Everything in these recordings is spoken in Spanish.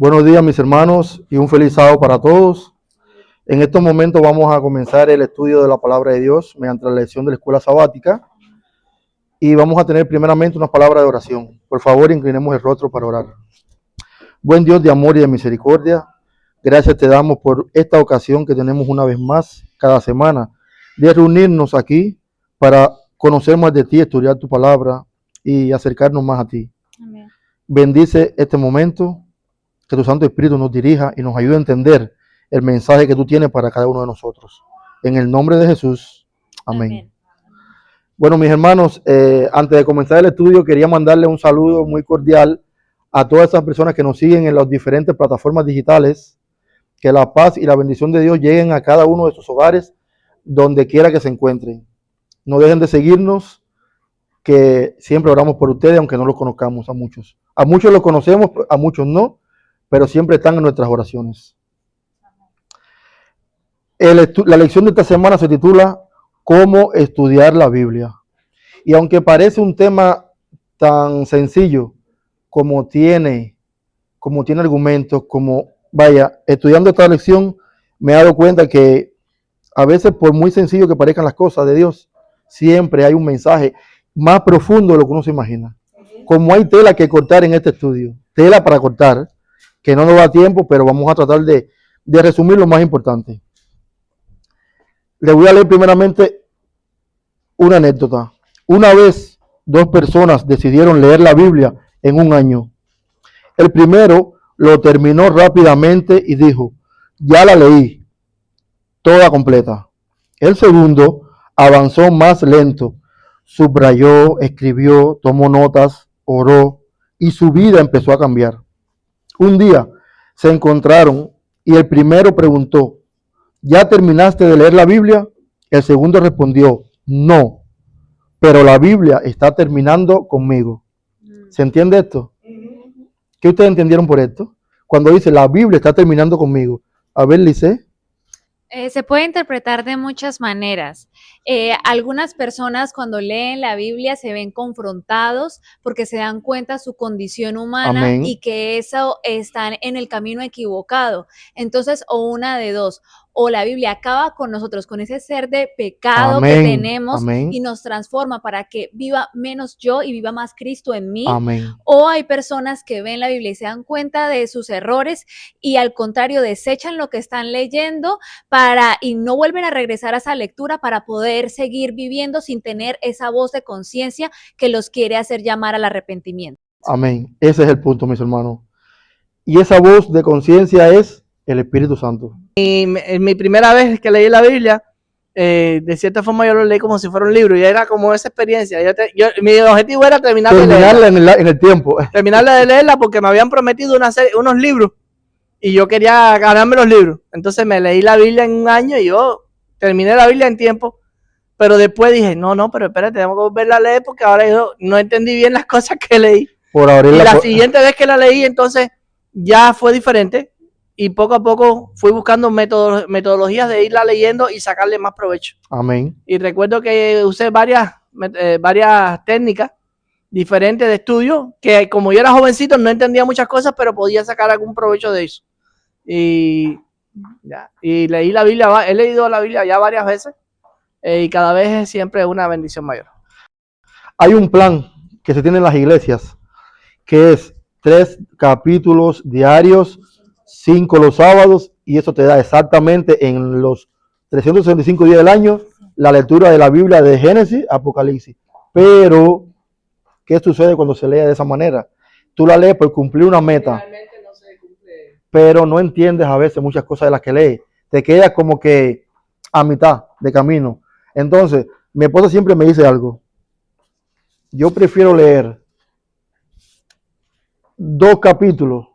Buenos días, mis hermanos, y un feliz sábado para todos. En estos momentos vamos a comenzar el estudio de la palabra de Dios mediante la lección de la escuela sabática y vamos a tener primeramente unas palabras de oración. Por favor, inclinemos el rostro para orar. Buen Dios de amor y de misericordia, gracias te damos por esta ocasión que tenemos una vez más cada semana de reunirnos aquí para conocer más de ti, estudiar tu palabra y acercarnos más a ti. Amén. Bendice este momento, que tu Santo Espíritu nos dirija y nos ayude a entender el mensaje que tú tienes para cada uno de nosotros. En el nombre de Jesús. Amén. Amén. Bueno, mis hermanos, antes de comenzar el estudio, quería mandarle un saludo muy cordial a todas esas personas que nos siguen en las diferentes plataformas digitales. Que la paz y la bendición de Dios lleguen a cada uno de sus hogares, donde quiera que se encuentren. No dejen de seguirnos, que siempre oramos por ustedes, aunque no los conozcamos a muchos. A muchos los conocemos, a muchos no, pero siempre están en nuestras oraciones. La lección de esta semana se titula ¿Cómo estudiar la Biblia? Y aunque parece un tema tan sencillo como tiene argumentos, estudiando esta lección me he dado cuenta que a veces, por muy sencillo que parezcan las cosas de Dios, siempre hay un mensaje más profundo de lo que uno se imagina. Como hay tela que cortar en este estudio, tela para cortar, que no nos da tiempo, pero vamos a tratar de resumir lo más importante. Les voy a leer primeramente una anécdota. Una vez, dos personas decidieron leer la Biblia en un año. El primero lo terminó rápidamente y dijo, ya la leí, toda completa. El segundo avanzó más lento, subrayó, escribió, tomó notas, oró y su vida empezó a cambiar. Un día se encontraron y el primero preguntó, ¿ya terminaste de leer la Biblia? El segundo respondió, no, pero la Biblia está terminando conmigo. ¿Se entiende esto? ¿Qué ustedes entendieron por esto? Cuando dice, la Biblia está terminando conmigo. A ver, Lice. Se puede interpretar de muchas maneras. Algunas personas cuando leen la Biblia se ven confrontados porque se dan cuenta de su condición humana. Amén. Y que eso están en el camino equivocado. Entonces, o una de dos, o la Biblia acaba con nosotros, con ese ser de pecado. Amén. Que tenemos. Amén. Y nos transforma para que viva menos yo y viva más Cristo en mí. Amén. O hay personas que ven la Biblia y se dan cuenta de sus errores y al contrario desechan lo que están leyendo y no vuelven a regresar a esa lectura para poder seguir viviendo sin tener esa voz de conciencia que los quiere hacer llamar al arrepentimiento. Amén. Ese es el punto, mis hermanos. Y esa voz de conciencia es el Espíritu Santo. En mi primera vez que leí la Biblia, de cierta forma yo lo leí como si fuera un libro y era como esa experiencia. Mi objetivo era terminarla en el tiempo. Terminarla de leerla porque me habían prometido unos libros y yo quería ganarme los libros. Entonces me leí la Biblia en un año y yo terminé la Biblia en tiempo. Pero después dije, no, pero espérate, tengo que volverla a leer porque ahora yo no entendí bien las cosas que leí. Y la siguiente vez que la leí, entonces ya fue diferente. Y poco a poco fui buscando metodologías de irla leyendo y sacarle más provecho. Amén. Y recuerdo que usé varias técnicas diferentes de estudio, que como yo era jovencito no entendía muchas cosas, pero podía sacar algún provecho de eso. Y leí la Biblia, he leído la Biblia ya varias veces y cada vez es siempre una bendición mayor. Hay un plan que se tiene en las iglesias, que es 3 capítulos diarios, 5 los sábados, y eso te da exactamente en los 365 días del año la lectura de la Biblia de Génesis a Apocalipsis. Pero, ¿qué sucede cuando se lee de esa manera? Tú la lees por cumplir una meta, no se cumple, pero no entiendes a veces muchas cosas de las que lees. Te quedas como que a mitad de camino. Entonces, mi esposa siempre me dice algo. Yo prefiero leer 2 capítulos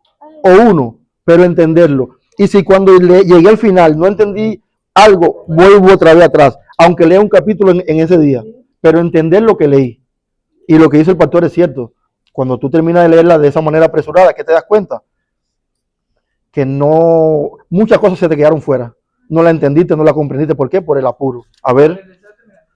o 1, pero entenderlo. Y si cuando llegué al final no entendí algo, vuelvo otra vez atrás, aunque lea un capítulo en ese día, pero entender lo que leí. Y lo que dice el pastor es cierto. Cuando tú terminas de leerla de esa manera apresurada, ¿qué te das cuenta? Que no, muchas cosas se te quedaron fuera. No la entendiste, no la comprendiste. ¿Por qué? Por el apuro. A ver,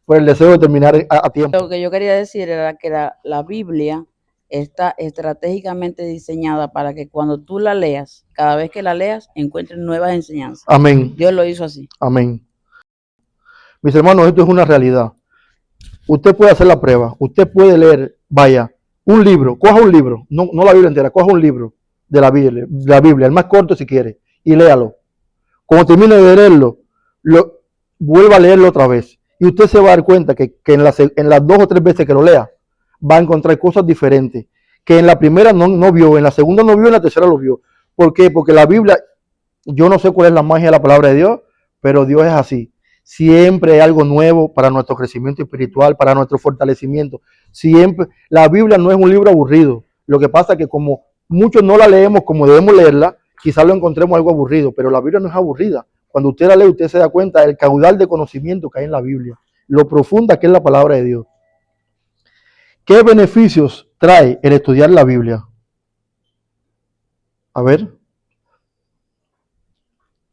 por el deseo de terminar a tiempo. Lo que yo quería decir era que la Biblia está estratégicamente diseñada para que cuando tú la leas, cada vez que la leas, encuentres nuevas enseñanzas. Amén. Dios lo hizo así. Amén. Mis hermanos, esto es una realidad. Usted puede hacer la prueba. Usted puede leer, vaya, un libro. Coja un libro, no la Biblia entera, coja un libro de la Biblia, el más corto si quiere, y léalo. Cuando termine de leerlo, vuelva a leerlo otra vez. Y usted se va a dar cuenta que en las 2 o 3 veces que lo lea, va a encontrar cosas diferentes. Que en la primera no vio, en la segunda no vio, en la tercera lo vio. ¿Por qué? Porque la Biblia, yo no sé cuál es la magia de la palabra de Dios, pero Dios es así. Siempre hay algo nuevo para nuestro crecimiento espiritual, para nuestro fortalecimiento. Siempre, la Biblia no es un libro aburrido. Lo que pasa es que como muchos no la leemos como debemos leerla, quizás lo encontremos algo aburrido, pero la Biblia no es aburrida. Cuando usted la lee, usted se da cuenta del caudal de conocimiento que hay en la Biblia, lo profunda que es la palabra de Dios. ¿Qué beneficios trae el estudiar la Biblia? A ver.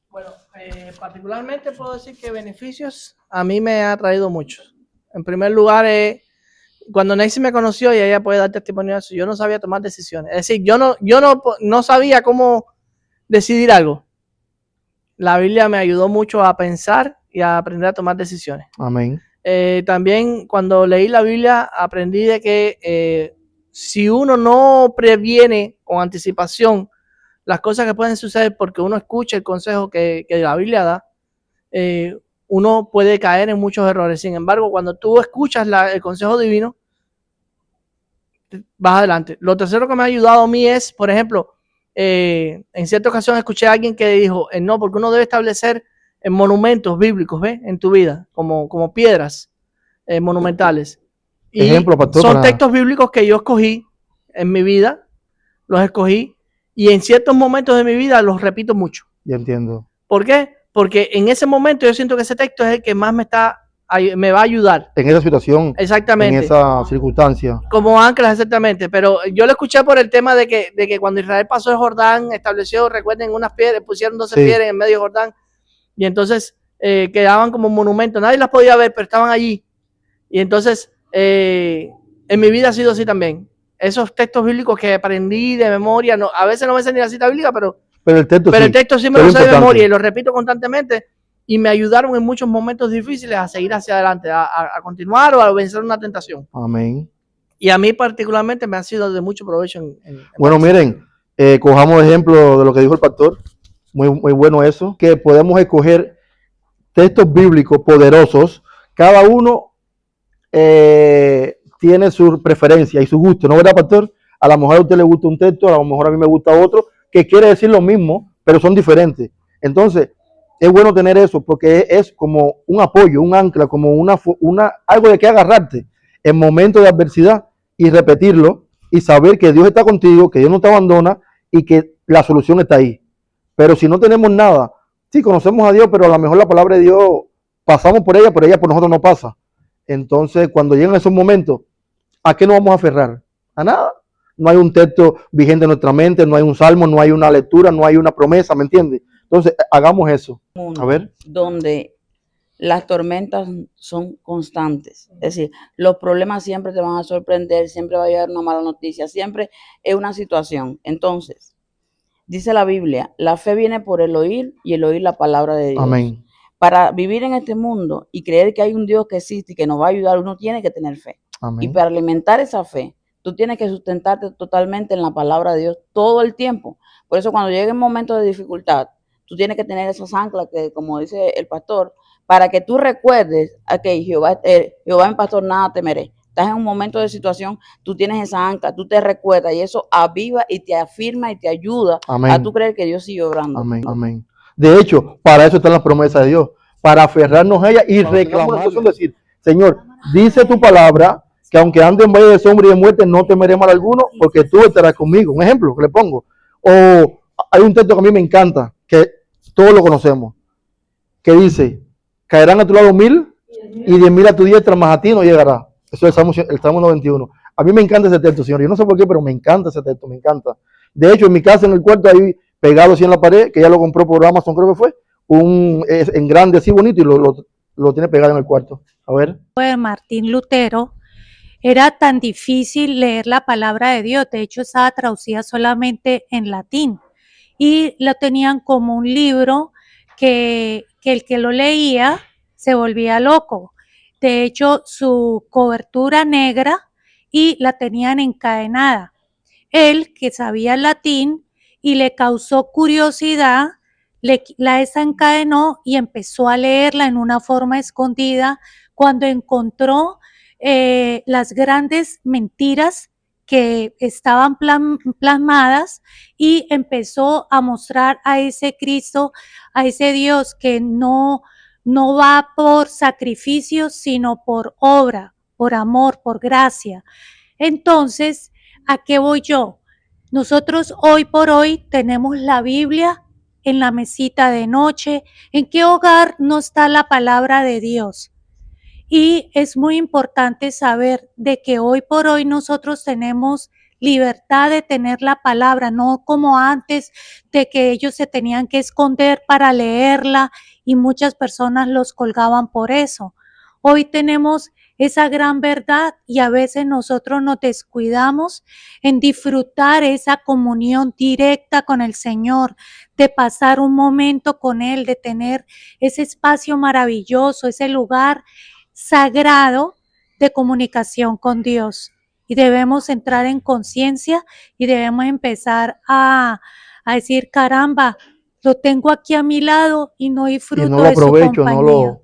Bueno, particularmente puedo decir que beneficios a mí me ha traído muchos. En primer lugar, cuando Nancy me conoció, y ella puede dar testimonio de eso, yo no sabía tomar decisiones. Es decir, yo no sabía cómo decidir algo. La Biblia me ayudó mucho a pensar y a aprender a tomar decisiones. Amén. También cuando leí la Biblia aprendí de que si uno no previene con anticipación las cosas que pueden suceder porque uno escucha el consejo que la Biblia da, uno puede caer en muchos errores. Sin embargo, cuando tú escuchas el consejo divino, vas adelante. Lo tercero que me ha ayudado a mí es, por ejemplo, en cierta ocasión escuché a alguien que dijo, no, porque uno debe establecer monumentos bíblicos, ¿ves? En tu vida, como piedras monumentales. Y ejemplo, pastor, son textos bíblicos que yo escogí en mi vida, los escogí, y en ciertos momentos de mi vida los repito mucho. Ya entiendo. ¿Por qué? Porque en ese momento yo siento que ese texto es el que más me va a ayudar. En esa situación. Exactamente. En esa circunstancia. Como anclas, exactamente. Pero yo lo escuché por el tema de que cuando Israel pasó el Jordán, estableció, recuerden, unas piedras, pusieron 12 piedras en medio de Jordán, y entonces quedaban como monumentos. Nadie las podía ver, pero estaban allí. Y entonces, en mi vida ha sido así también. Esos textos bíblicos que aprendí de memoria, a veces no me sé ni la cita bíblica, pero el texto sí me lo sé de memoria y lo repito constantemente, y me ayudaron en muchos momentos difíciles a seguir hacia adelante, a continuar o a vencer una tentación. Amén. Y a mí particularmente me ha sido de mucho provecho. Bueno, miren, cojamos ejemplo de lo que dijo el pastor, muy bueno eso, que podemos escoger textos bíblicos poderosos, cada uno tiene su preferencia y su gusto, ¿no, verdad, pastor? A lo mejor a usted le gusta un texto, a lo mejor a mí me gusta otro, que quiere decir lo mismo, pero son diferentes. Entonces, es bueno tener eso, porque es como un apoyo, un ancla, como algo de que agarrarte en momentos de adversidad y repetirlo y saber que Dios está contigo, que Dios no te abandona y que la solución está ahí. Pero si no tenemos nada, sí conocemos a Dios, pero a lo mejor la palabra de Dios pasamos por ella por nosotros no pasa. Entonces, cuando llegan esos momentos, ¿a qué nos vamos a aferrar? A nada. No hay un texto vigente en nuestra mente, no hay un salmo, no hay una lectura, no hay una promesa, ¿me entiendes? Entonces, hagamos eso. A ver. Donde las tormentas son constantes. Es decir, los problemas siempre te van a sorprender, siempre va a llegar una mala noticia, siempre es una situación. Entonces, dice la Biblia, la fe viene por el oír y el oír la palabra de Dios. Amén. Para vivir en este mundo y creer que hay un Dios que existe y que nos va a ayudar, uno tiene que tener fe. Amén. Y para alimentar esa fe, tú tienes que sustentarte totalmente en la palabra de Dios todo el tiempo. Por eso cuando llegue un momento de dificultad, tú tienes que tener esas anclas que, como dice el pastor, para que tú recuerdes que Jehová es mi pastor, nada temeré. Estás en un momento de situación, tú tienes esa ancla, tú te recuerdas y eso aviva y te afirma y te ayuda a tú creer que Dios sigue obrando. Amén, amén. De hecho, para eso están las promesas de Dios, para aferrarnos a ella y reclamar. Es decir, Señor, dice tu palabra que aunque ande en valle de sombra y de muerte, no temeré mal alguno, porque tú estarás conmigo. Un ejemplo que le pongo. O hay un texto que a mí me encanta, que todos lo conocemos, que dice, caerán a tu lado 1000 y 10.000 a tu diestra, mas a ti no llegará. Eso es el Salmo 91. A mí me encanta ese texto, Señor. Yo no sé por qué, pero me encanta ese texto, me encanta. De hecho, en mi casa, en el cuarto, hay pegado así en la pared, que ya lo compró por Amazon, creo que fue, en grande, así bonito, y lo tiene pegado en el cuarto. A ver. Martín Lutero, era tan difícil leer la palabra de Dios. De hecho, estaba traducida solamente en latín y lo tenían como un libro que el que lo leía se volvía loco. De hecho, su cobertura negra y la tenían encadenada. Él, que sabía latín y le causó curiosidad, la desencadenó y empezó a leerla en una forma escondida cuando encontró las grandes mentiras que estaban plasmadas y empezó a mostrar a ese Cristo, a ese Dios que no va por sacrificio, sino por obra, por amor, por gracia. Entonces, ¿a qué voy yo? Nosotros hoy por hoy tenemos la Biblia en la mesita de noche. ¿En qué hogar no está la palabra de Dios? Y es muy importante saber de que hoy por hoy nosotros tenemos libertad de tener la palabra, no como antes de que ellos se tenían que esconder para leerla y muchas personas los colgaban por eso. Hoy tenemos esa gran verdad y a veces nosotros nos descuidamos en disfrutar esa comunión directa con el Señor, de pasar un momento con Él, de tener ese espacio maravilloso, ese lugar sagrado de comunicación con Dios. Y debemos entrar en conciencia y debemos empezar a decir, caramba, lo tengo aquí a mi lado y no disfruto y no lo de su aprovecho, compañía.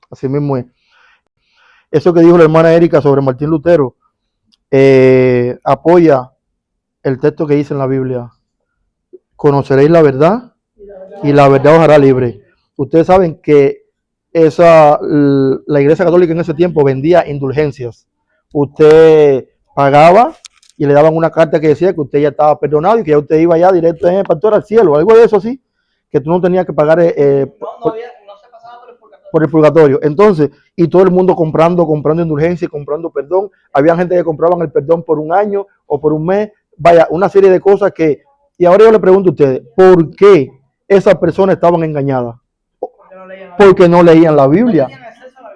Así mismo es. Eso que dijo la hermana Erika sobre Martín Lutero apoya el texto que dice en la Biblia: conoceréis la verdad y la verdad os hará libre. Ustedes saben que la Iglesia Católica en ese tiempo vendía indulgencias. Usted pagaba y le daban una carta que decía que usted ya estaba perdonado y que ya usted iba ya directo pastor al cielo, algo de eso así, que tú no tenías que pagar por el purgatorio. Entonces, y todo el mundo comprando indulgencia y comprando perdón. Había gente que compraban el perdón por un año o por un mes. Vaya, una serie de cosas que... Y ahora yo le pregunto a ustedes, ¿por qué esas personas estaban engañadas? Porque no leían la Biblia.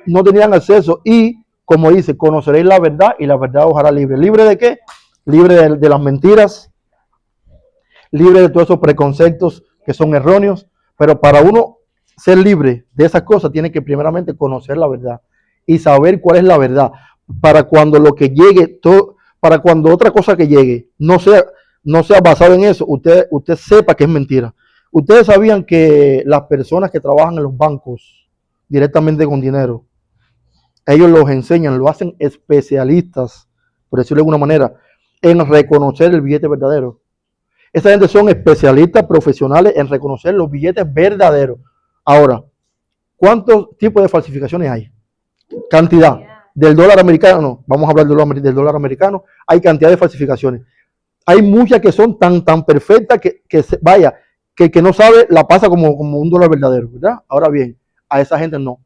No tenían acceso. Y, como dice, conoceréis la verdad y la verdad os hará libre. ¿Libre de qué? Libre de las mentiras. Libre de todos esos preconceptos que son erróneos. Pero para uno ser libre de esas cosas, tiene que primeramente conocer la verdad y saber cuál es la verdad, para cuando lo que llegue, para cuando otra cosa que llegue no sea basado en eso, usted sepa que es mentira. Ustedes sabían que las personas que trabajan en los bancos directamente con dinero, ellos los enseñan, lo hacen especialistas, por decirlo de alguna manera, en reconocer el billete verdadero. Esa gente son especialistas profesionales en reconocer los billetes verdaderos. Ahora, ¿cuántos tipos de falsificaciones hay? Cantidad. Del dólar americano, vamos a hablar del dólar americano, hay cantidad de falsificaciones. Hay muchas que son tan perfectas que no sabe, la pasa como un dólar verdadero, ¿verdad? Ahora bien, a esa gente no.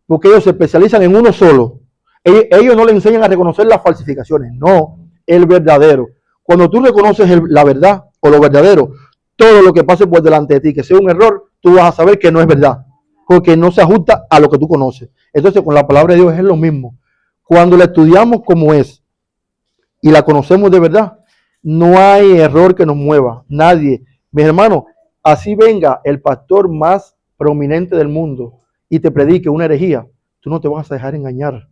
Porque ellos se especializan en uno solo. Ellos no le enseñan a reconocer las falsificaciones, no, el verdadero. Cuando tú reconoces la verdad o lo verdadero, todo lo que pase por delante de ti, que sea un error, tú vas a saber que no es verdad, porque no se ajusta a lo que tú conoces. Entonces, con la palabra de Dios es lo mismo. Cuando la estudiamos como es y la conocemos de verdad, no hay error que nos mueva. Nadie. Mis hermanos, así venga el pastor más prominente del mundo y te predique una herejía, tú no te vas a dejar engañar.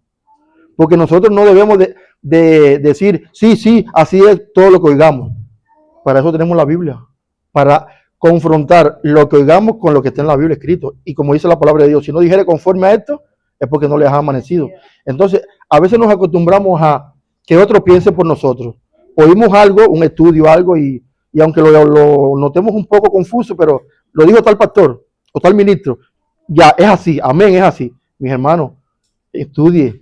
Porque nosotros no debemos de decir, sí, así es todo lo que oigamos. Para eso tenemos la Biblia, para confrontar lo que oigamos con lo que está en la Biblia escrito. Y como dice la palabra de Dios, si no dijere conforme a esto, es porque no les ha amanecido. Entonces, a veces nos acostumbramos a que otro piense por nosotros. Oímos algo, un estudio, algo, y aunque lo notemos un poco confuso, pero lo dijo tal pastor o tal ministro, ya es así, amén, es así. Mis hermanos, estudie,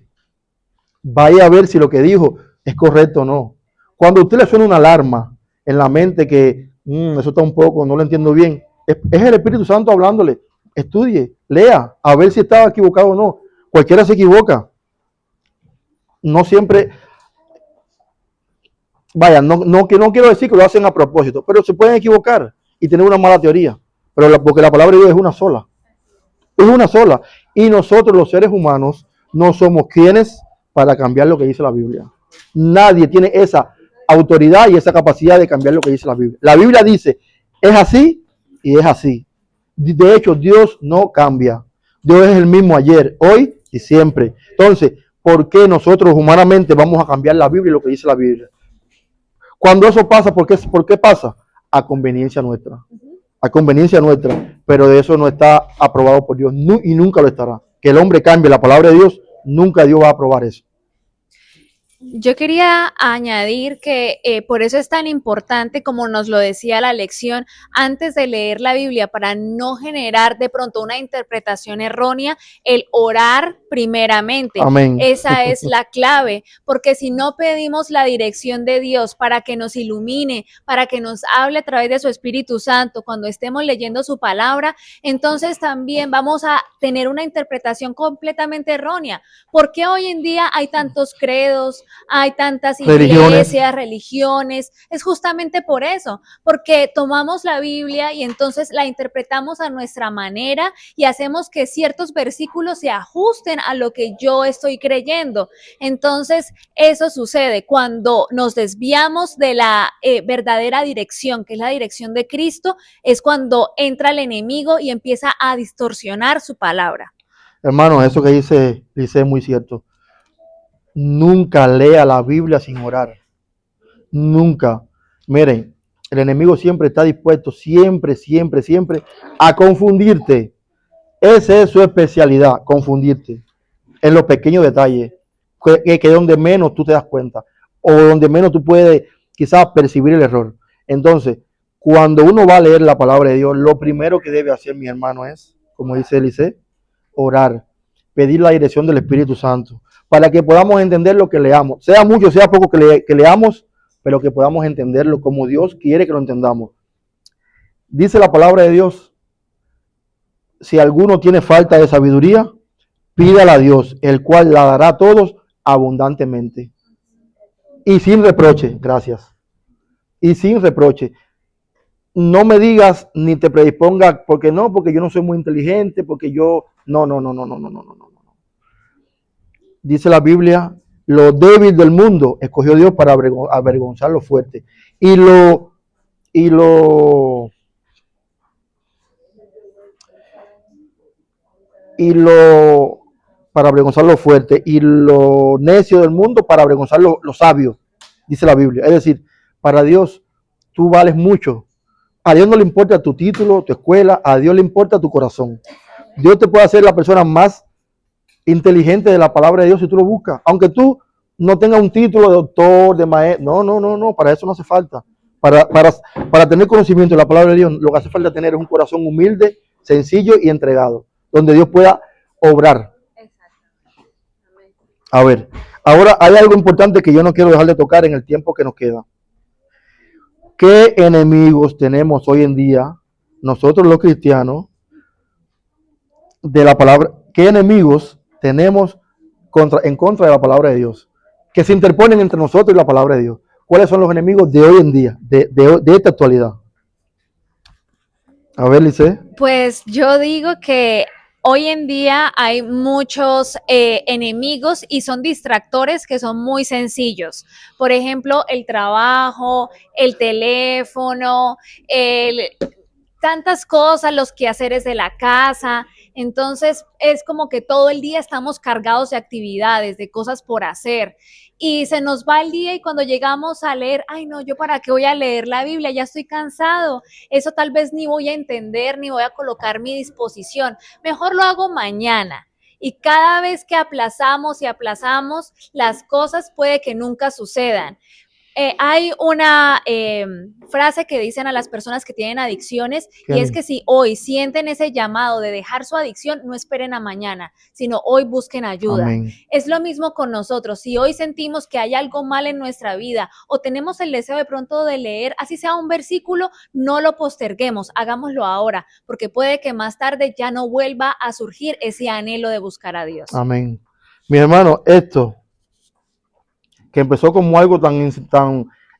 vaya a ver si lo que dijo es correcto o no. Cuando a usted le suena una alarma en la mente que eso está un poco, no lo entiendo bien, es el Espíritu Santo hablándole. Estudie, lea, a ver si estaba equivocado o no. Cualquiera se equivoca. No siempre, vaya, no quiero decir que lo hacen a propósito, pero se pueden equivocar y tener una mala teoría. Porque la palabra de Dios es una sola. Es una sola. Y nosotros los seres humanos no somos quienes para cambiar lo que dice la Biblia. Nadie tiene esa autoridad y esa capacidad de cambiar lo que dice la Biblia. La Biblia dice, es así y es así. De hecho, Dios no cambia. Dios es el mismo ayer, hoy y siempre. Entonces, ¿por qué nosotros humanamente vamos a cambiar la Biblia y lo que dice la Biblia? Cuando eso pasa, ¿por qué pasa? A conveniencia nuestra. A conveniencia nuestra. Pero de eso no está aprobado por Dios y nunca lo estará. Que el hombre cambie la palabra de Dios, nunca Dios va a aprobar eso. Yo quería añadir que por eso es tan importante, como nos lo decía la lección, antes de leer la Biblia, para no generar de pronto una interpretación errónea, el orar primeramente. Amén. Esa es la clave, porque si no pedimos la dirección de Dios para que nos ilumine, para que nos hable a través de su Espíritu Santo cuando estemos leyendo su palabra, entonces también vamos a tener una interpretación completamente errónea. ¿Por qué hoy en día hay tantos credos? Hay tantas iglesias, religiones, es justamente por eso, porque tomamos la Biblia y entonces la interpretamos a nuestra manera y hacemos que ciertos versículos se ajusten a lo que yo estoy creyendo. Entonces, eso sucede cuando nos desviamos de la verdadera dirección, que es la dirección de Cristo, es cuando entra el enemigo y empieza a distorsionar su palabra. Hermano, eso que dice es muy cierto. Nunca lea la Biblia sin orar. Nunca. Miren, el enemigo siempre está dispuesto, siempre a confundirte. Esa es su especialidad, confundirte en los pequeños detalles, que es donde menos tú te das cuenta o donde menos tú puedes quizás percibir el error. Entonces, cuando uno va a leer la palabra de Dios, lo primero que debe hacer, mi hermano, es, como dice Eliseo, orar, pedir la dirección del Espíritu Santo, para que podamos entender lo que leamos, sea mucho, sea poco que leamos, pero que podamos entenderlo como Dios quiere que lo entendamos. Dice la palabra de Dios, si alguno tiene falta de sabiduría, pídala a Dios, el cual la dará a todos abundantemente. Y sin reproche, gracias. Y sin reproche. No me digas ni te predispongas, porque yo no soy muy inteligente, porque yo, no. Dice la Biblia, lo débil del mundo escogió Dios para avergonzar lo fuerte. Para avergonzar lo fuerte, y lo necio del mundo para avergonzar lo sabio, dice la Biblia. Es decir, para Dios tú vales mucho. A Dios no le importa tu título, tu escuela, a Dios le importa tu corazón. Dios te puede hacer la persona más inteligente de la palabra de Dios si tú lo buscas, aunque tú no tengas un título de doctor, de maestro, no, para eso no hace falta. Para tener conocimiento de la palabra de Dios, lo que hace falta tener es un corazón humilde, sencillo y entregado, donde Dios pueda obrar. A ver, ahora hay algo importante que yo no quiero dejar de tocar en el tiempo que nos queda. ¿Qué enemigos tenemos hoy en día, nosotros los cristianos, de la palabra? ¿Qué enemigos tenemos en contra de la palabra de Dios, que se interponen entre nosotros y la palabra de Dios? ¿Cuáles son los enemigos de hoy en día, de esta actualidad? A ver, Lice. Pues yo digo que hoy en día hay muchos enemigos y son distractores que son muy sencillos. Por ejemplo, el trabajo, el teléfono, tantas cosas, los quehaceres de la casa. Entonces es como que todo el día estamos cargados de actividades, de cosas por hacer. Y se nos va el día y cuando llegamos a leer, ay no, yo para qué voy a leer la Biblia, ya estoy cansado, eso tal vez ni voy a entender, ni voy a colocar mi disposición, mejor lo hago mañana. Y cada vez que aplazamos y aplazamos, las cosas puede que nunca sucedan. Hay una frase que dicen a las personas que tienen adicciones y es que si hoy sienten ese llamado de dejar su adicción, no esperen a mañana, sino hoy busquen ayuda. Amén. Es lo mismo con nosotros. Si hoy sentimos que hay algo mal en nuestra vida o tenemos el deseo de pronto de leer, así sea un versículo, no lo posterguemos, hagámoslo ahora, porque puede que más tarde ya no vuelva a surgir ese anhelo de buscar a Dios. Amén. Mi hermano, esto que empezó como algo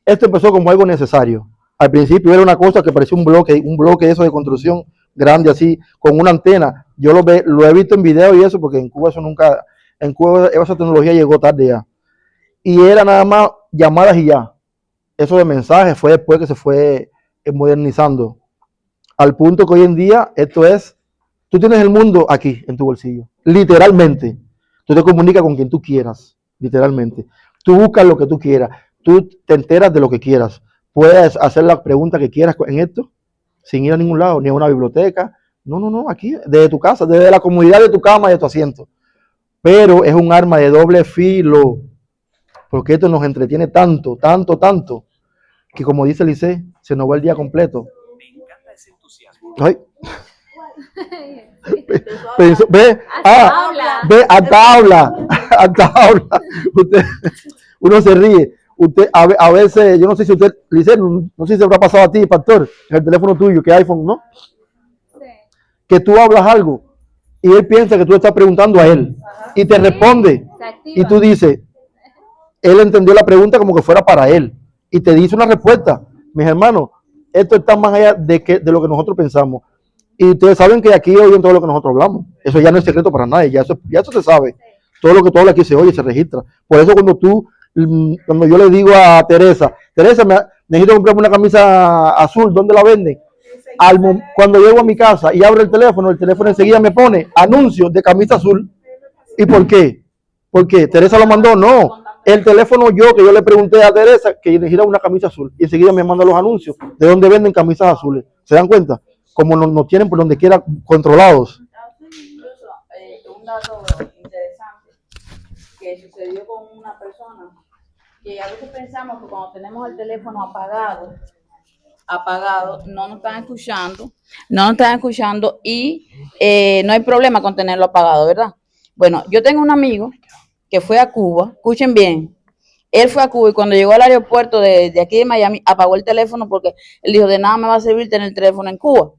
esto empezó como algo necesario. Al principio era una cosa que parecía un bloque de eso de construcción grande así, con una antena. Yo lo he visto en video y eso, porque en Cuba eso nunca, En Cuba esa tecnología llegó tarde ya. Y era nada más llamadas y ya. Eso de mensajes fue después que se fue modernizando. Al punto que hoy en día esto es, tú tienes el mundo aquí en tu bolsillo, literalmente. Tú te comunicas con quien tú quieras, literalmente. Tú buscas lo que tú quieras, tú te enteras de lo que quieras. Puedes hacer la pregunta que quieras en esto, sin ir a ningún lado, ni a una biblioteca. No, aquí, desde tu casa, desde la comodidad de tu cama y de tu asiento. Pero es un arma de doble filo, porque esto nos entretiene tanto, que como dice Lice, se nos va el día completo. Ay. Ve, hasta habla. Usted, uno se ríe. Usted, a veces, yo no sé si usted, Lice, no sé si se habrá pasado a ti, pastor, en el teléfono tuyo, que iPhone, ¿no? Sí. Que tú hablas algo y él piensa que tú le estás preguntando a él y te responde y tú dices, él entendió la pregunta como que fuera para él y te dice una respuesta. Mis hermanos, esto está más allá de lo que nosotros pensamos. Y ustedes saben que aquí oyen todo lo que nosotros hablamos. Eso ya no es secreto para nadie, ya eso se sabe. Todo lo que tú hablas aquí se oye, se registra. Por eso cuando yo le digo a Teresa, necesito comprarme una camisa azul, ¿dónde la venden? Cuando llego a mi casa y abro el teléfono enseguida me pone anuncios de camisa azul. ¿Y por qué? Porque Teresa lo mandó, no. El teléfono que yo le pregunté a Teresa que necesitaba una camisa azul y enseguida me manda los anuncios de dónde venden camisas azules. ¿Se dan cuenta? Como nos tienen por donde quiera controlados. Incluso un dato interesante que sucedió con una persona que a veces pensamos que cuando tenemos el teléfono apagado, no nos están escuchando y no hay problema con tenerlo apagado, ¿verdad? Bueno, yo tengo un amigo que fue a Cuba, escuchen bien, él fue a Cuba y cuando llegó al aeropuerto de aquí de Miami, apagó el teléfono porque él dijo, de nada me va a servir tener el teléfono en Cuba.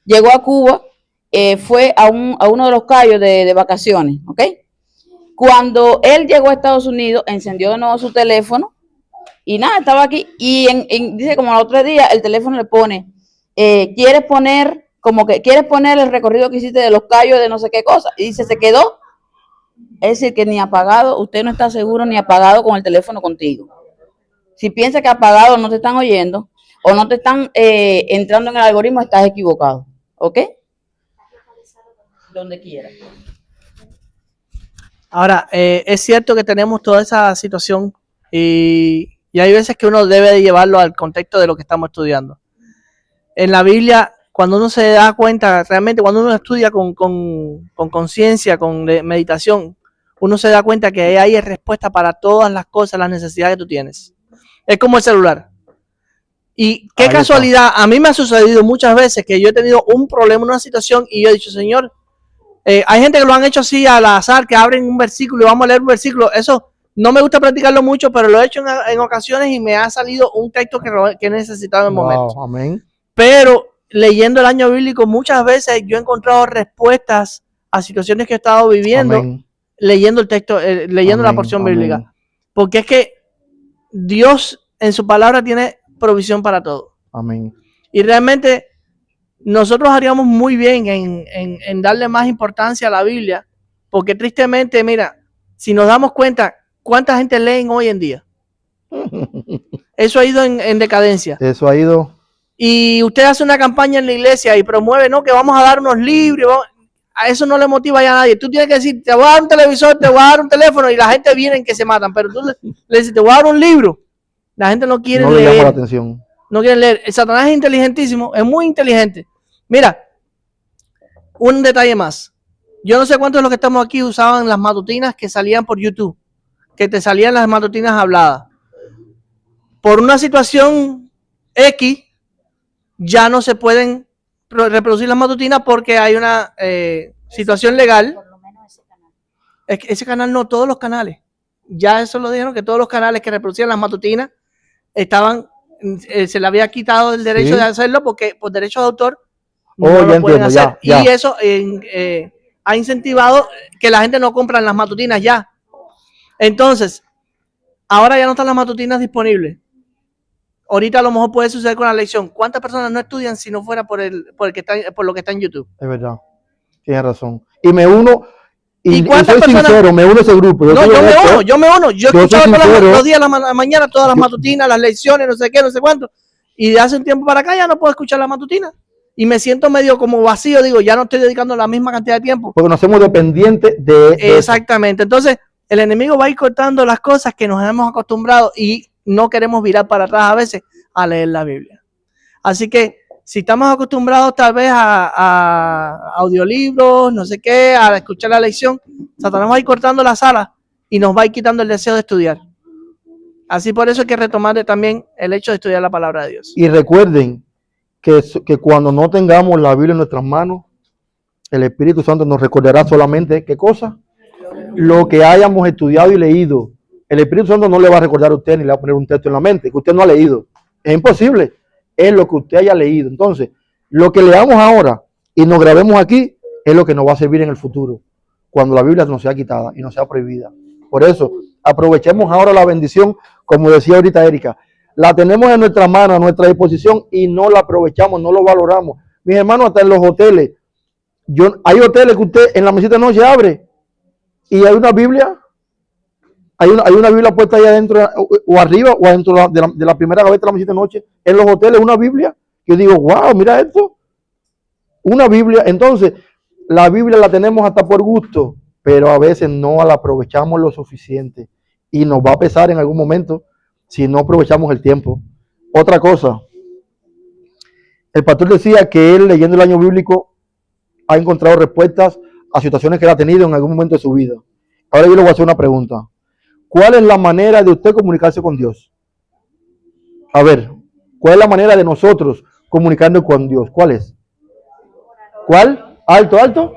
Llegó a Cuba, fue a uno de los cayos de vacaciones, ¿ok? Cuando él llegó a Estados Unidos, encendió de nuevo su teléfono y nada, estaba aquí y dice como al otro día el teléfono le pone, ¿quieres poner el recorrido que hiciste de los cayos de no sé qué cosa? Y dice, se quedó. Es decir, que ni apagado, usted no está seguro ni apagado con el teléfono contigo. Si piensa que apagado no te están oyendo o no te están entrando en el algoritmo, estás equivocado. ¿Ok? Donde quiera. Ahora, es cierto que tenemos toda esa situación y hay veces que uno debe de llevarlo al contexto de lo que estamos estudiando. En la Biblia, cuando uno se da cuenta, realmente cuando uno estudia con conciencia, con meditación, uno se da cuenta que ahí hay respuesta para todas las cosas, las necesidades que tú tienes. Es como el celular. Y qué casualidad, a mí me ha sucedido muchas veces que yo he tenido un problema, una situación, y yo he dicho, Señor, hay gente que lo han hecho así al azar, que abren un versículo y vamos a leer un versículo. Eso no me gusta practicarlo mucho, pero lo he hecho en ocasiones y me ha salido un texto que he necesitado en el momento. Amén. Pero leyendo el año bíblico, muchas veces yo he encontrado respuestas a situaciones que he estado viviendo, amén, leyendo el texto, leyendo amén, la porción bíblica. Amén. Porque es que Dios en su palabra tiene provisión para todo. Amén. Y realmente nosotros haríamos muy bien en darle más importancia a la Biblia, porque tristemente, mira, si nos damos cuenta, ¿cuánta gente leen hoy en día? Eso ha ido en decadencia. Eso ha ido. Y usted hace una campaña en la iglesia y promueve, ¿no?, que vamos a dar unos libros. A eso no le motiva ya a nadie. Tú tienes que decir, te voy a dar un televisor, te voy a dar un teléfono, y la gente viene en que se matan. Pero tú le dices, te voy a dar un libro. La gente no quiere leer. No le llama la atención. No quieren leer. El Satanás es inteligentísimo, es muy inteligente. Mira, un detalle más. Yo no sé cuántos de los que estamos aquí usaban las matutinas que salían por YouTube, que te salían las matutinas habladas. Por una situación X, ya no se pueden reproducir las matutinas porque hay una situación legal. Por lo menos ese canal. Ese canal no, todos los canales. Ya eso lo dijeron, que todos los canales que reproducían las matutinas estaban, se le había quitado el derecho, ¿sí?, de hacerlo porque por derecho de autor no lo pueden hacer. Ya. Y eso ha incentivado que la gente no compra las matutinas ya. Entonces, ahora ya no están las matutinas disponibles. Ahorita a lo mejor puede suceder con la lección. ¿Cuántas personas no estudian si no fuera por lo que está en YouTube? Es verdad, tienes razón. Y me uno ¿Y y cuántas soy personas? sincero, me uno a ese grupo. No, yo me uno. Yo soy escuchaba todas sincero. los días, la mañana, todas las matutinas, las lecciones, no sé qué, no sé cuánto. Y de hace un tiempo para acá ya no puedo escuchar las matutinas. Y me siento medio como vacío, digo, ya no estoy dedicando la misma cantidad de tiempo. Porque nos hacemos dependientes de Exactamente. Entonces, el enemigo va a ir cortando las cosas que nos hemos acostumbrado y no queremos virar para atrás a veces a leer la Biblia. Así que si estamos acostumbrados tal vez a audiolibros, no sé qué, a escuchar la lección, Satanás va a ir cortando las alas y nos va a ir quitando el deseo de estudiar. Así por eso hay que retomar también el hecho de estudiar la palabra de Dios. Y recuerden que cuando no tengamos la Biblia en nuestras manos, el Espíritu Santo nos recordará solamente, ¿qué cosa? Lo que hayamos estudiado y leído. El Espíritu Santo no le va a recordar a usted ni le va a poner un texto en la mente que usted no ha leído. Es imposible. Es lo que usted haya leído. Entonces, lo que leamos ahora y nos grabemos aquí es lo que nos va a servir en el futuro, cuando la Biblia nos sea quitada y nos sea prohibida. Por eso, aprovechemos ahora la bendición, como decía ahorita Erika. La tenemos en nuestra mano, a nuestra disposición y no la aprovechamos, no lo valoramos. Mis hermanos, hasta en los hoteles. Hay hoteles que usted en la mesita de noche abre y hay una Biblia. Hay una Biblia puesta ahí adentro o arriba o adentro de la primera gaveta de la mesita de noche. En los hoteles una Biblia. Yo digo, wow, mira esto. Una Biblia. Entonces, la Biblia la tenemos hasta por gusto, pero a veces no la aprovechamos lo suficiente. Y nos va a pesar en algún momento si no aprovechamos el tiempo. Otra cosa. El pastor decía que él, leyendo el año bíblico, ha encontrado respuestas a situaciones que él ha tenido en algún momento de su vida. Ahora yo le voy a hacer una pregunta. ¿Cuál es la manera de usted comunicarse con Dios? A ver, ¿cuál es la manera de nosotros comunicarnos con Dios? ¿Cuál es? ¿Cuál? ¿Alto, alto?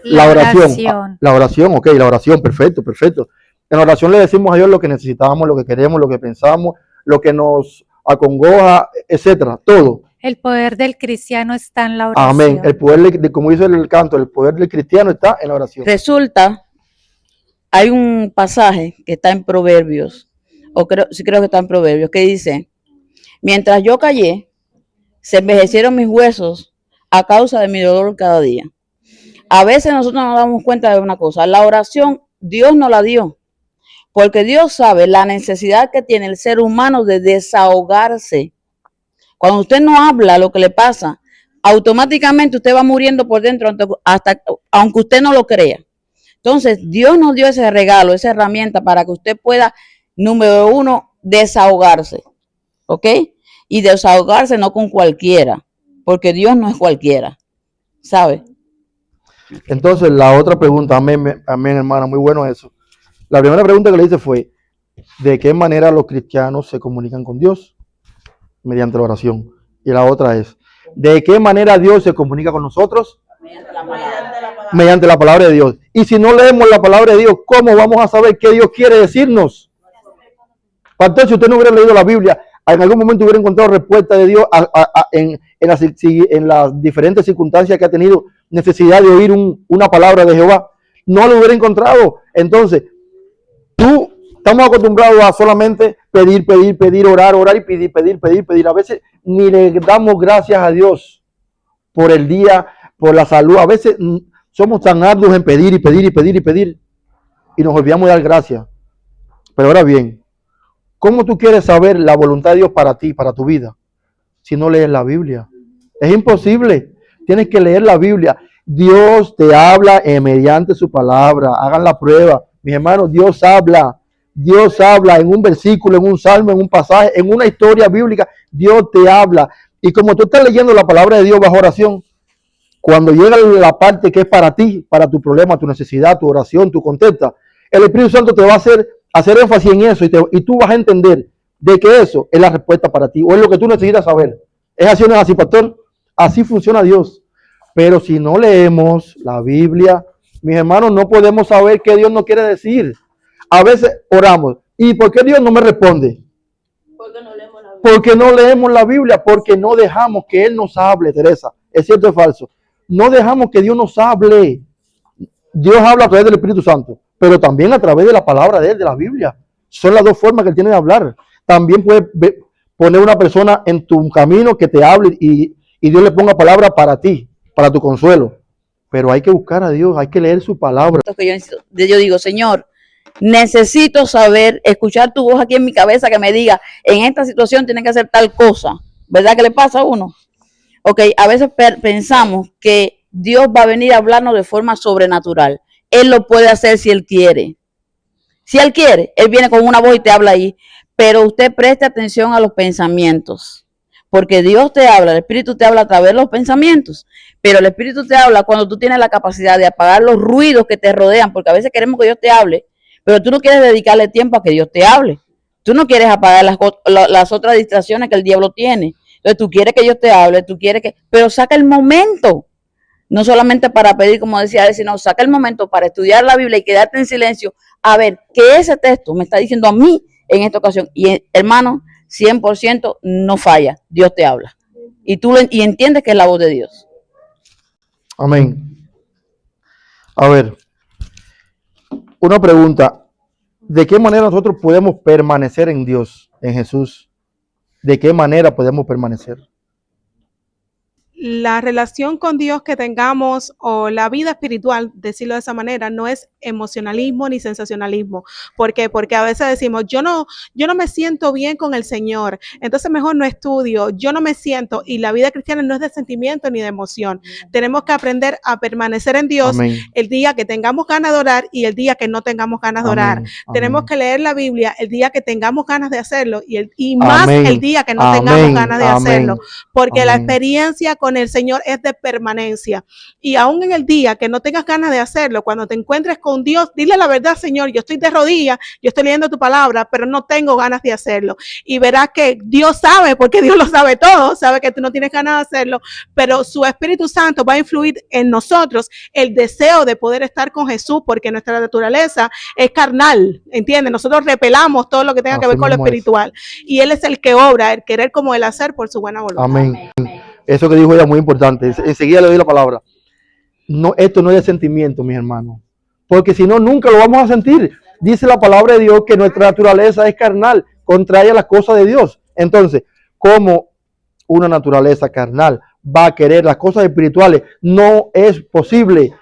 La oración. La oración, ok, la oración, perfecto, perfecto. En la oración le decimos a Dios lo que necesitamos, lo que queremos, lo que pensamos, lo que nos acongoja, etcétera, todo. El poder del cristiano está en la oración. Amén. El poder, como dice el canto, el poder del cristiano está en la oración. Resulta, hay un pasaje que está en Proverbios, sí creo que está en Proverbios, que dice, mientras yo callé, se envejecieron mis huesos a causa de mi dolor cada día. A veces nosotros nos damos cuenta de una cosa, la oración Dios nos la dio, porque Dios sabe la necesidad que tiene el ser humano de desahogarse. Cuando usted no habla lo que le pasa, automáticamente usted va muriendo por dentro, hasta aunque usted no lo crea. Entonces, Dios nos dio ese regalo, esa herramienta para que usted pueda, número uno, desahogarse, ¿ok? Y desahogarse no con cualquiera, porque Dios no es cualquiera, ¿sabe? Entonces, la otra pregunta, amén, hermana, muy bueno eso. La primera pregunta que le hice fue, ¿de qué manera los cristianos se comunican con Dios? Mediante la oración. Y la otra es, ¿de qué manera Dios se comunica con nosotros? Mediante la palabra de Dios. Y si no leemos la palabra de Dios, ¿cómo vamos a saber qué Dios quiere decirnos? Pastor, si usted no hubiera leído la Biblia, en algún momento hubiera encontrado respuesta de Dios en las diferentes circunstancias que ha tenido necesidad de oír una palabra de Jehová. No lo hubiera encontrado. Entonces, estamos acostumbrados a solamente pedir, orar y pedir. A veces ni le damos gracias a Dios por el día, por la salud. A veces somos tan arduos en pedir y nos olvidamos de dar gracias. Pero ahora bien, ¿cómo tú quieres saber la voluntad de Dios para ti, para tu vida, si no lees la Biblia? Es imposible. Tienes que leer la Biblia. Dios te habla mediante su palabra. Hagan la prueba. Mis hermanos, Dios habla. Dios habla en un versículo, en un salmo, en un pasaje, en una historia bíblica. Dios te habla. Y como tú estás leyendo la palabra de Dios bajo oración, cuando llega la parte que es para ti, para tu problema, tu necesidad, tu oración, tu contesta, el Espíritu Santo te va a hacer énfasis en eso y tú vas a entender de que eso es la respuesta para ti o es lo que tú necesitas saber. ¿Es así o no es así, pastor? Así funciona Dios. Pero si no leemos la Biblia, mis hermanos, no podemos saber qué Dios nos quiere decir. A veces oramos. ¿Y por qué Dios no me responde? Porque no leemos la Biblia, porque no dejamos que Él nos hable, Teresa. ¿Es cierto o es falso? No dejamos que Dios nos hable. Dios habla a través del Espíritu Santo, pero también a través de la palabra de Él, de la Biblia. Son las dos formas que Él tiene de hablar. También puede poner una persona en tu camino que te hable y Dios le ponga palabra para ti, para tu consuelo. pero hay que buscar a Dios, hay que leer su palabra. Yo digo, Señor, necesito saber, escuchar tu voz aquí en mi cabeza que me diga, en esta situación tienen que hacer tal cosa. ¿Verdad que le pasa a uno? Ok, a veces pensamos que Dios va a venir a hablarnos de forma sobrenatural. Él lo puede hacer si Él quiere. Si Él quiere, Él viene con una voz y te habla ahí. Pero usted preste atención a los pensamientos. Porque Dios te habla, el Espíritu te habla a través de los pensamientos. Pero el Espíritu te habla cuando tú tienes la capacidad de apagar los ruidos que te rodean. Porque a veces queremos que Dios te hable, pero tú no quieres dedicarle tiempo a que Dios te hable. Tú no quieres apagar las otras distracciones que el diablo tiene. Entonces tú quieres que Dios te hable, pero saca el momento. No solamente para pedir, como decía él, sino saca el momento para estudiar la Biblia y quedarte en silencio a ver qué ese texto me está diciendo a mí en esta ocasión. Y hermano, 100% no falla, Dios te habla. Y entiendes que es la voz de Dios. Amén. A ver, una pregunta. ¿De qué manera nosotros podemos permanecer en Dios, en Jesús? ¿De qué manera podemos permanecer? La relación con Dios que tengamos o la vida espiritual, decirlo de esa manera, no es emocionalismo ni sensacionalismo. ¿Por qué? Porque a veces decimos, yo no me siento bien con el Señor, entonces mejor no estudio, yo no me siento, y la vida cristiana no es de sentimiento ni de emoción. Tenemos que aprender a permanecer en Dios. Amén. El día que tengamos ganas de orar y el día que no tengamos ganas de orar. Amén. Tenemos que leer la Biblia el día que tengamos ganas de hacerlo y más Amén. El día que no tengamos ganas de hacerlo, porque la experiencia con el Señor es de permanencia. Y aún en el día que no tengas ganas de hacerlo, cuando te encuentres con Dios, dile la verdad, Señor, yo estoy de rodillas, yo estoy leyendo tu palabra, pero no tengo ganas de hacerlo. Y verás que Dios sabe, porque Dios lo sabe todo, sabe que tú no tienes ganas de hacerlo, pero su Espíritu Santo va a influir en nosotros el deseo de poder estar con Jesús, porque nuestra naturaleza es carnal, ¿entiendes? Nosotros repelamos todo lo que tenga que ver con lo espiritual. Y Él es el que obra, el querer como el hacer por su buena voluntad. Amén. Eso que dijo ella es muy importante. Enseguida le doy la palabra. No, esto no es de sentimiento, mis hermanos. Porque si no, nunca lo vamos a sentir. Dice la palabra de Dios que nuestra naturaleza es carnal, contraria a las cosas de Dios. Entonces, ¿cómo una naturaleza carnal va a querer las cosas espirituales? No es posible.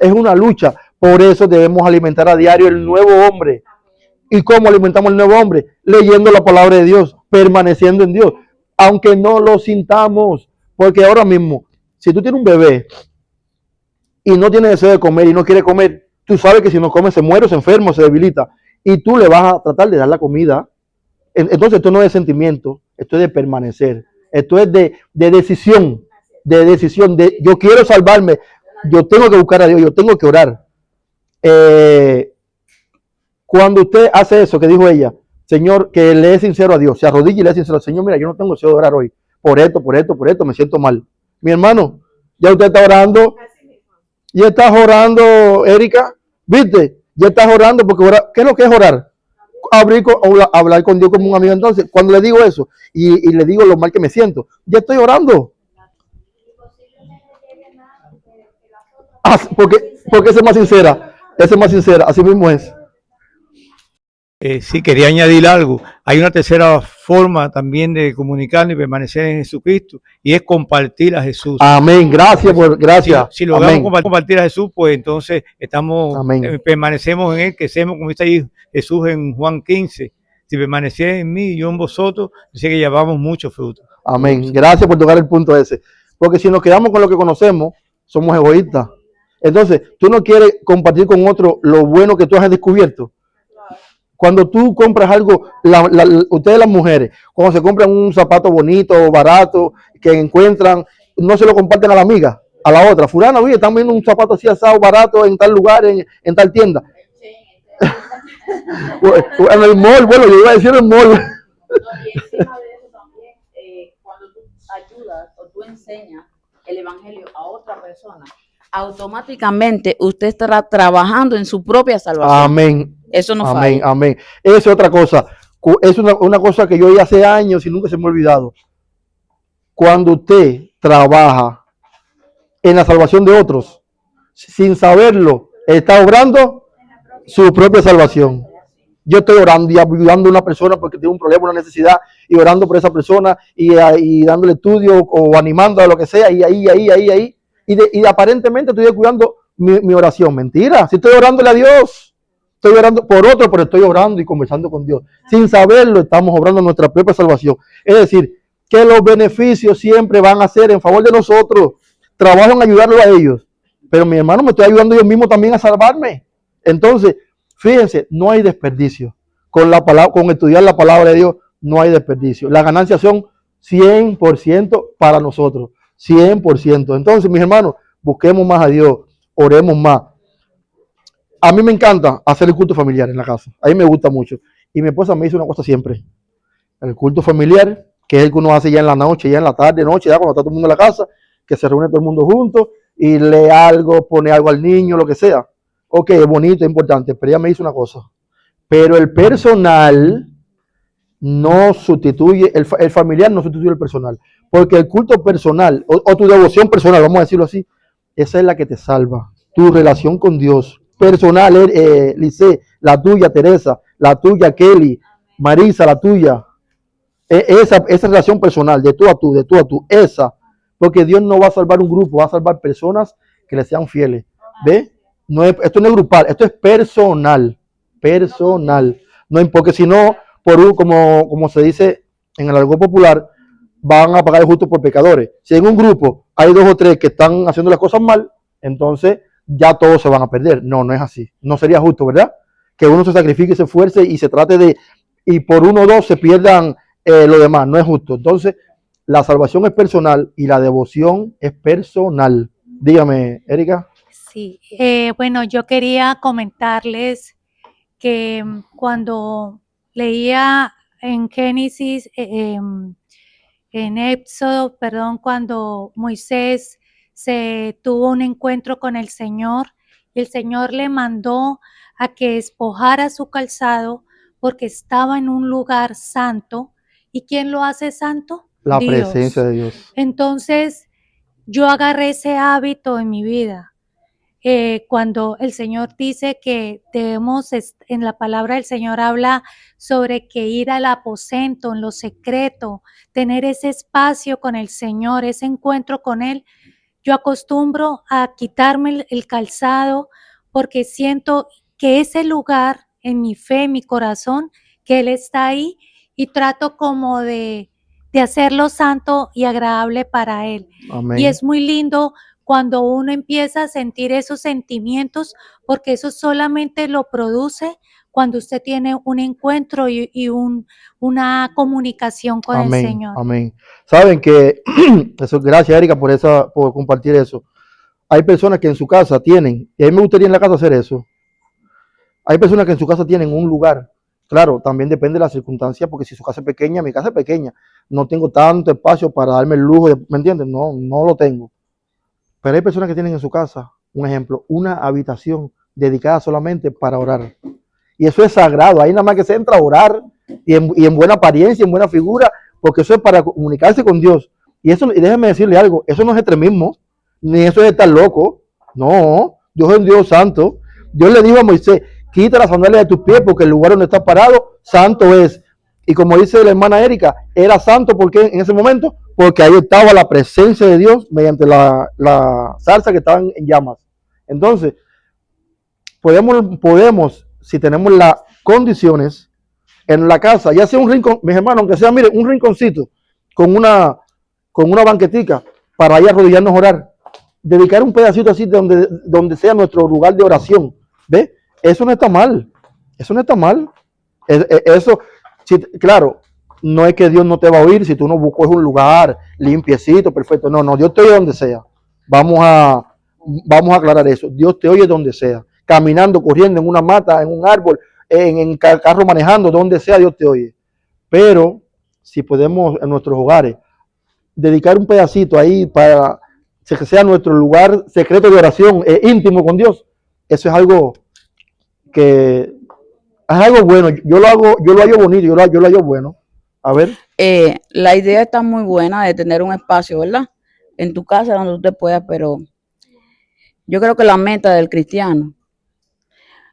Es una lucha. Por eso debemos alimentar a diario el nuevo hombre. ¿Y cómo alimentamos el nuevo hombre? Leyendo la palabra de Dios, permaneciendo en Dios, aunque no lo sintamos. Porque ahora mismo, si tú tienes un bebé y no tiene deseo de comer y no quiere comer, tú sabes que si no come se muere, se enferma, se debilita. Y tú le vas a tratar de dar la comida. Entonces esto no es de sentimiento, esto es de permanecer. Esto es de decisión, de yo quiero salvarme, yo tengo que buscar a Dios, yo tengo que orar. Cuando usted hace eso que dijo ella, Señor, que le es sincero a Dios, se arrodilla y le es sincero, Señor, mira, yo no tengo deseo de orar hoy. Por esto, me siento mal. Mi hermano, ya usted está orando. Ya estás orando, Erika. ¿Viste? Ya estás orando porque ¿qué es lo que es orar? Hablar con Dios como un amigo. Entonces, cuando le digo eso y le digo lo mal que me siento, ya estoy orando. Porque esa es más sincera. Esa es más sincera. Así mismo es. Sí, quería añadir algo. Hay una tercera forma también de comunicarnos y permanecer en Jesucristo, y es compartir a Jesús. Amén. Gracias. Si logramos compartir a Jesús, pues entonces permanecemos en Él, que seamos, como dice ahí Jesús en Juan 15, si permanecieres en mí y yo en vosotros, dice que llevamos mucho fruto. Amén. Gracias por tocar el punto ese. Porque si nos quedamos con lo que conocemos, somos egoístas. Entonces, tú no quieres compartir con otro lo bueno que tú has descubierto. Cuando tú compras algo, ustedes las mujeres, cuando se compran un zapato bonito, barato, que encuentran, no se lo comparten a la amiga, a la otra. Fulana, oye, están viendo un zapato así asado, barato, en tal lugar, en tal tienda. En el mall, bueno, yo iba a decir el mall. No, y encima de eso también, cuando tú ayudas o tú enseñas el evangelio a otra persona, automáticamente usted estará trabajando en su propia salvación. Amén. Eso no falla. Amén, amén. Eso es otra cosa. Es una cosa que yo oí hace años y nunca se me ha olvidado. Cuando usted trabaja en la salvación de otros, sin saberlo, está obrando su propia salvación. Yo estoy orando y ayudando a una persona porque tiene un problema, una necesidad, y orando por esa persona y dándole estudio o animando a lo que sea, y ahí. y aparentemente estoy descuidando mi oración. Mentira, si estoy orándole a Dios, estoy orando por otro, pero estoy orando y conversando con Dios. Sin saberlo, estamos obrando nuestra propia salvación. Es decir, que los beneficios siempre van a ser en favor de nosotros. Trabajo en ayudarlo a ellos. Pero mi hermano, me estoy ayudando yo mismo también a salvarme. Entonces, fíjense, no hay desperdicio. Con la palabra, con estudiar la palabra de Dios, no hay desperdicio. Las ganancias son 100% para nosotros. 100%. Entonces, mis hermanos, busquemos más a Dios, oremos más. A mí me encanta hacer el culto familiar en la casa. A mí me gusta mucho. Y mi esposa me dice una cosa siempre. El culto familiar, que es el que uno hace ya en la noche, ya en la tarde, noche, ya cuando está todo el mundo en la casa, que se reúne todo el mundo junto y lee algo, pone algo al niño, lo que sea. Ok, es bonito, es importante, pero ella me dice una cosa. Pero el personal no sustituye, el familiar no sustituye el personal. Porque el culto personal, o tu devoción personal, vamos a decirlo así, esa es la que te salva. Tu relación con Dios. Personal, Lice, la tuya, Teresa, la tuya, Kelly, Marisa, la tuya. Esa relación personal, de tú a tú, esa. Porque Dios no va a salvar un grupo, va a salvar personas que le sean fieles. ¿Ve? Esto no es grupal, esto es personal. Personal. No, porque si no, como se dice en el argot popular, van a pagar el justo por pecadores. Si en un grupo hay 2 o 3 que están haciendo las cosas mal, entonces ya todos se van a perder. No, no es así. No sería justo, ¿verdad? Que uno se sacrifique, se esfuerce y se trate de, y por 1 o 2 se pierdan lo demás. No es justo. Entonces, la salvación es personal y la devoción es personal. Dígame, Erika. Sí, bueno, yo quería comentarles que cuando leía en Génesis, en Éxodo, perdón, cuando Moisés se tuvo un encuentro con el Señor, el Señor le mandó a que despojara su calzado porque estaba en un lugar santo. ¿Y quién lo hace santo? La Dios. presencia de Dios. Entonces, yo agarré ese hábito en mi vida. Cuando el Señor dice que debemos, en la palabra del Señor habla sobre que ir al aposento, en lo secreto, tener ese espacio con el Señor, ese encuentro con Él. Yo acostumbro a quitarme el calzado porque siento que ese lugar en mi fe, en mi corazón, que Él está ahí y trato como de hacerlo santo y agradable para Él. Amén. Y es muy lindo cuando uno empieza a sentir esos sentimientos, porque eso solamente lo produce cuando usted tiene un encuentro y una comunicación con el Señor. Amén. Saben que, eso, gracias Erika por compartir eso. Hay personas que en su casa tienen, y a mí me gustaría en la casa hacer eso. Hay personas que en su casa tienen un lugar. Claro, también depende de la circunstancia, porque si su casa es pequeña, mi casa es pequeña. No tengo tanto espacio para darme el lujo, ¿me entiendes? No lo tengo. Pero hay personas que tienen en su casa, un ejemplo, una habitación dedicada solamente para orar. Y eso es sagrado. Ahí nada más que se entra a orar y en buena apariencia, en buena figura, porque eso es para comunicarse con Dios. Y déjeme decirle algo, eso no es extremismo, ni eso es estar loco. No, Dios es un Dios santo. Dios le dijo a Moisés, quita las sandalias de tus pies porque el lugar donde estás parado, santo es. Y como dice la hermana Erika, era santo porque en ese momento, porque ahí estaba la presencia de Dios mediante la zarza que estaban en llamas. Entonces, podemos, si tenemos las condiciones en la casa, ya sea un rincón, mis hermanos, aunque sea, mire, un rinconcito con una banquetica para ir a arrodillarnos a orar, dedicar un pedacito así donde sea nuestro lugar de oración, ¿ve? Eso no está mal, eso no está mal. Eso, sí, claro, no es que Dios no te va a oír si tú no buscas un lugar limpiecito, perfecto. No, Dios te oye donde sea. Vamos a aclarar eso. Dios te oye donde sea. Caminando, corriendo, en una mata, en un árbol, en carro manejando, donde sea, Dios te oye. Pero si podemos en nuestros hogares dedicar un pedacito ahí para que sea nuestro lugar secreto de oración, íntimo con Dios, eso es algo que es algo bueno. Yo lo hallo bonito, yo lo hallo bueno. A ver. La idea está muy buena de tener un espacio, ¿verdad? En tu casa donde usted pueda, pero yo creo que la meta del cristiano.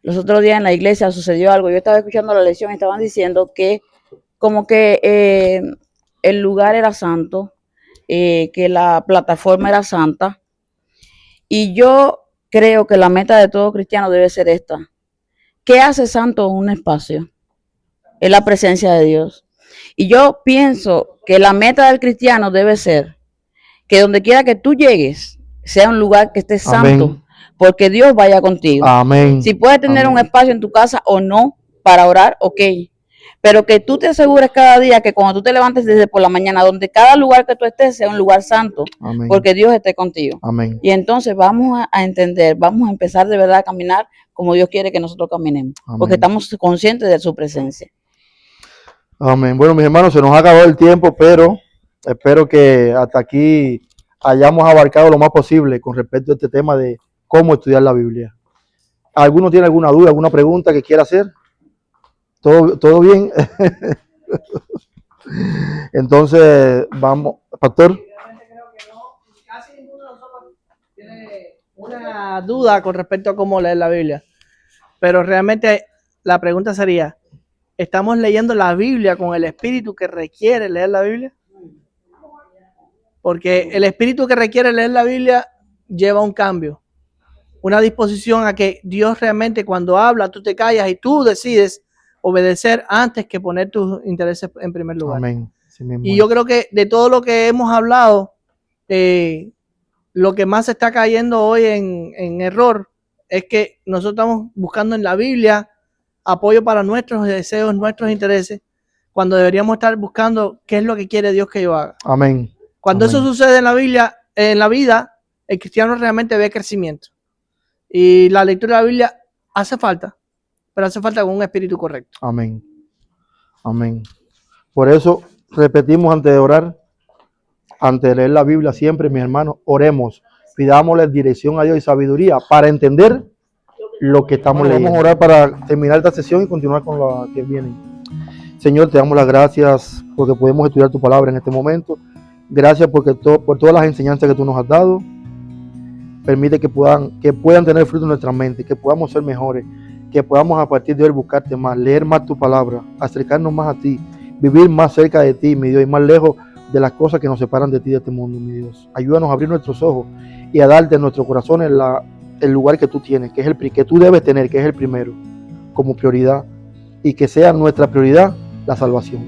Los otros días en la iglesia sucedió algo. Yo estaba escuchando la lección y estaban diciendo que como que el lugar era santo, que la plataforma era santa, Y yo creo que la meta de todo cristiano debe ser esta. ¿Qué hace santo un espacio? Es la presencia de Dios. Y yo pienso que la meta del cristiano debe ser que donde quiera que tú llegues, sea un lugar que esté santo, amén, porque Dios vaya contigo. Amén. Si puedes tener amén, un espacio en tu casa o no para orar, ok. Pero que tú te asegures cada día que cuando tú te levantes desde por la mañana, donde cada lugar que tú estés sea un lugar santo, amén, porque Dios esté contigo. Amén. Y entonces vamos a entender, vamos a empezar de verdad a caminar como Dios quiere que nosotros caminemos, amén, porque estamos conscientes de su presencia. Amén. Bueno, mis hermanos, se nos ha acabado el tiempo, pero espero que hasta aquí hayamos abarcado lo más posible con respecto a este tema de cómo estudiar la Biblia. ¿Alguno tiene alguna duda, alguna pregunta que quiera hacer? ¿Todo bien? Entonces, vamos, pastor. Creo que no, casi ninguno de nosotros tiene una duda con respecto a cómo leer la Biblia. Pero realmente la pregunta sería, ¿estamos leyendo la Biblia con el espíritu que requiere leer la Biblia? Porque el espíritu que requiere leer la Biblia lleva un cambio, una disposición a que Dios realmente cuando habla, tú te callas y tú decides obedecer antes que poner tus intereses en primer lugar. Amén. Sí, y yo creo que de todo lo que hemos hablado, lo que más se está cayendo hoy en error es que nosotros estamos buscando en la Biblia apoyo para nuestros deseos, nuestros intereses, cuando deberíamos estar buscando qué es lo que quiere Dios que yo haga. Amén. Cuando amén, eso sucede en la Biblia, en la vida, el cristiano realmente ve crecimiento. Y la lectura de la Biblia hace falta, pero hace falta con un espíritu correcto. Amén. Amén. Por eso repetimos antes de orar, antes de leer la Biblia siempre, mis hermanos, oremos, pidámosle dirección a Dios y sabiduría para entender lo que estamos leyendo. Vamos a orar para terminar esta sesión y continuar con la que viene. Señor, te damos las gracias porque podemos estudiar tu palabra en este momento. Gracias porque por todas las enseñanzas que tú nos has dado. Permite que puedan tener fruto en nuestra mente, que podamos ser mejores, que podamos a partir de hoy buscarte más, leer más tu palabra, acercarnos más a ti, vivir más cerca de ti, mi Dios, y más lejos de las cosas que nos separan de ti, de este mundo, mi Dios. Ayúdanos a abrir nuestros ojos y a darte en nuestro corazón el lugar que tú tienes, que es que tú debes tener, que es el primero, como prioridad, y que sea nuestra prioridad la salvación.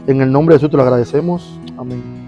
En el nombre de Jesús te lo agradecemos. Amén.